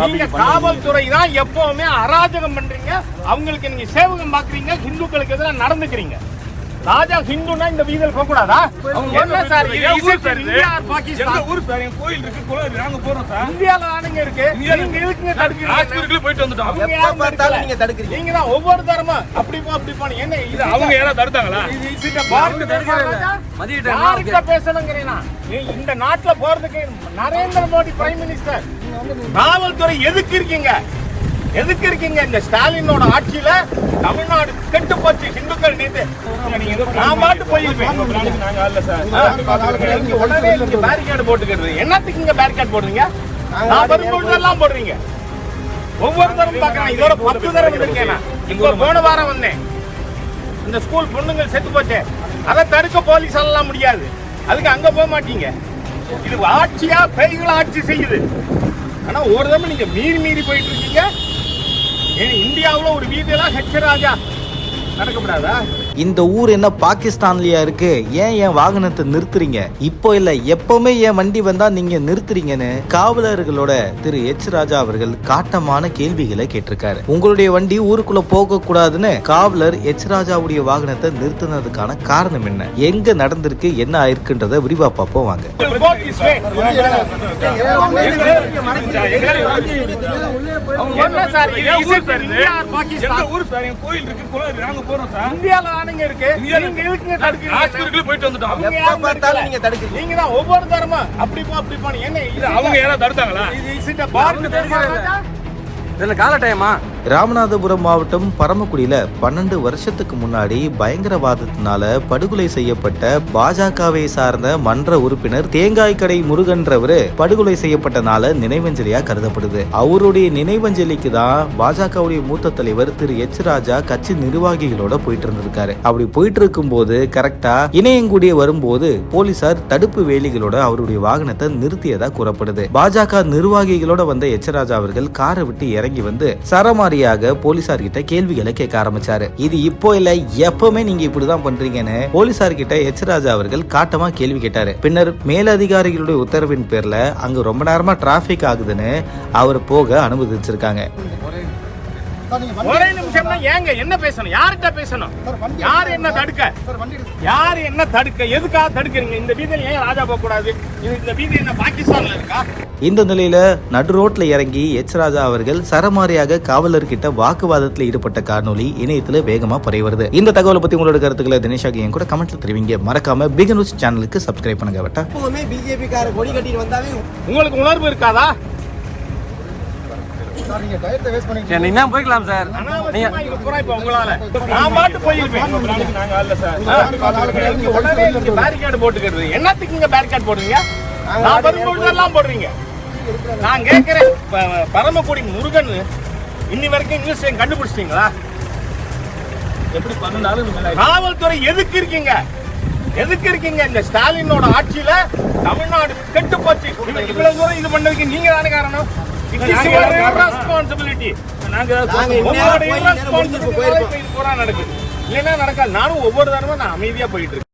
நீங்க காவல்துறை தான் எப்பவுமே அராஜகம் பண்றீங்க. அவங்களுக்கு நீங்க சேவகம் பாக்குறீங்க, ஹிந்துக்களுக்கு எதிராக நடந்துக்கிறீங்க. ராஜா ஹிந்துனா இந்த வீதியில் போக கூடாதா? என்ன சார் இந்தியா பாகிஸ்தான் ஊர் சார், எங்க கோயில் இருக்கு, குளம் நாங்க போறோம் சார். இந்தியால தானங்க இருக்கு. நீங்க எதுக்குங்க தடுக்கிறீங்க? ஹாஸ்பிடலுக்கு போயிட்டு வந்துட்டோம். எப்ப பார்த்தாலும் நீங்க தடுக்கிறீங்க. நீங்க தான் ஒவ்வொரு தரமா அப்படி போ அப்படி போன என்ன இது? அவங்க யாராவது தடுத்தாங்களா? இந்த பார்க்க யார்கிட்ட பேசணுங்கிறீனா? இந்த நாட்டுல போறதுக்கு நரேந்திர மோடி பிரைம் மினிஸ்டர். காவல்துறை எதுக்கு இருக்கீங்க? எதுக்கு இருக்கீங்க? இந்த ஸ்டாலினோட ஆட்சியில தமிழ்நாடு கெட்டு போச்சு. ஹிந்துக்கள் நீதி நான் பாட்டு போயிருப்பேன். உடனே நீங்க பேரிகேட் போட்டுக்கிறது என்னத்துக்கு? இங்க பேரிகேட் போடுறீங்க, நான் வரும்போதெல்லாம் போடுறீங்க. ஒவ்வொரு தரம் பாக்குறேன். இதோட 10 தரம் இருக்கேன். இப்போ போன வாரம் வந்தேன். இந்த ஸ்கூல் பொண்ணுங்க செத்து போச்சு. அதை தடுக்க போலீஸ் எல்லாம் முடியாது. அதுக்கு அங்க போக மாட்டீங்க. இது ஆட்சியா பேய்கள் ஆட்சி செய்யுது. ஆனா ஒரு தடவை நீங்க மீறி போயிட்டு இருக்கீங்க. இந்தியாவுல ஒரு வீதியெல்லாம் ஹெச் ராஜா நடக்கப்படாதா? இந்த ஊர் என்ன பாகிஸ்தான்லயா இருக்கு? ஏன் என் வாகனத்தை நிறுத்துறீங்க? இப்போ இல்ல எப்பவுமே என் வண்டி வந்தா நீங்க நிறுத்துறீங்கன்னு காவலர்களோட திரு எச் ராஜா அவர்கள் காட்டமான கேள்விகளை கேட்டிருக்காரு. உங்களுடைய வண்டி ஊருக்குள்ள போக கூடாதுன்னு காவலர் எச் ராஜாவுடைய வாகனத்தை நிறுத்தினதுக்கான காரணம் என்ன, எங்க நடந்திருக்கு, என்ன ஆயிருக்குன்றத விரிவா பார்ப்போம் வாங்க. கோயில் இருக்கு, குளம் நாங்க போறோம் சார். இந்தியால தானங்க இருக்கு. நீங்க எதுக்குங்க தடுக்கிறீங்க? ஹாஸ்பிடலுக்கு போயிட்டு வந்துட்டோம். எப்ப பார்த்தாலும் நீங்க தடுக்கிறீங்க. நீங்க தான் ஒவ்வொரு தரமா அப்படி போ அப்படி போன என்ன இது? அவங்க யாராவது தடுத்தாங்களா? இது பார்க்க கால டைமா? ராமநாதபுரம் மாவட்டம் பரமக்குடியில 12 வருஷத்துக்கு முன்னாடி பயங்கரவாதத்தினால படுகொலை செய்யப்பட்ட பாஜகவை சார்ந்த மன்ற உறுப்பினர் தேங்காய் கடை முருகன்றவரு படுகொலை செய்யப்பட்டனால நினைவஞ்சலியா கருதப்படுது. அவருடைய நினைவஞ்சலிக்கு தான் பாஜகவுடைய மூத்த தலைவர் திரு எச் ராஜா கட்சி நிர்வாகிகளோட போயிட்டு இருந்திருக்காரு. அப்படி போயிட்டு இருக்கும் போது கரெக்டா இணையங்குடி வரும்போது போலீசார் தடுப்பு வேலிகளோட அவருடைய வாகனத்தை நிறுத்தியதா கூறப்படுது. பாஜக நிர்வாகிகளோட வந்த எச் ராஜா அவர்கள் காரை விட்டு இறங்கி வந்து சரமாரியாக போலீசார் கிட்ட கேள்விகளை கேட்க ஆரம்பிச்சாரு. இது இப்போ இல்ல எப்பவுமே நீங்க இப்படிதான் பண்றீங்கன்னு போலீசார் கிட்ட எச் ராஜா அவர்கள் காட்டமா கேள்வி கேட்டாரு. பின்னர் மேலதிகாரிகளுடைய உத்தரவின் பேர்ல அங்க ரொம்ப நேரமா டிராபிக் ஆகுதுன்னு அவர் போக அனுமதிச்சிருக்காங்க. ஒரே நிமிஷம் ஏங்க என்ன பேசணும்? யார்கிட்ட பேசணும்? யார் என்ன தடுக்க? யார் என்ன தடுக்க? எதுக்காக தடுக்கிறீங்க? இந்த வீதியில ஏன் ராஜா போக கூடாது? இந்த வீதி என்ன பாகிஸ்தான்ல இருக்கா? இந்த நிலையில நடு ரோட்ல இறங்கி எச் ராஜா அவர்கள் சரமாரியாக காவலர்கிட்ட வாக்குவாதத்தில் ஈடுபட்ட காணொலி இணையத்துல வேகமா பரவி வருது. இந்த தகவலை பத்தி உங்களோட கருத்துக்களை தினேஷாக என் கூட கமெண்ட்ல தெரிவிங்க. மறக்காம பிக் நியூஸ் சேனலுக்கு சப்ஸ்கிரைப் பண்ணுங்க. வட்டா எப்பவுமே பிஜேபி கார கொடி கட்டிட்டு வந்தாவே உங்களுக்கு உணர்வு இருக்காதா? நீங்க போய்க்கலாம் சார். உங்களால நான் பாட்டு போயிருப்பேன். உடனே நீங்க பேரிகேட் போட்டுக்கிறது என்னத்துக்கு? இங்க பேரிகேட் போடுறீங்க, நான் வரும்போதெல்லாம் போடுறீங்க. நான் கேட்கிறேன், பரமக்குடி முருகன் இன்னி வரைக்கும் நியூஸ் கண்டுபிடிச்சிட்டீங்களா? எப்படி 12 காவல்துறை எதுக்கு இருக்கீங்க? எதுக்கு இருக்கீங்க? இந்த ஸ்டாலினோட ஆட்சியில தமிழ்நாடு கெட்டு போச்சு. இவ்வளவு தூரம் இது பண்ணதுக்கு நீங்க தானே காரணம். ரெஸ்பான்சிபிலிட்டி நடக்குது. இல்லைன்னா நடக்காது. நானும் ஒவ்வொரு தடவை நான் அமைதியா போயிட்டு இருக்கேன்.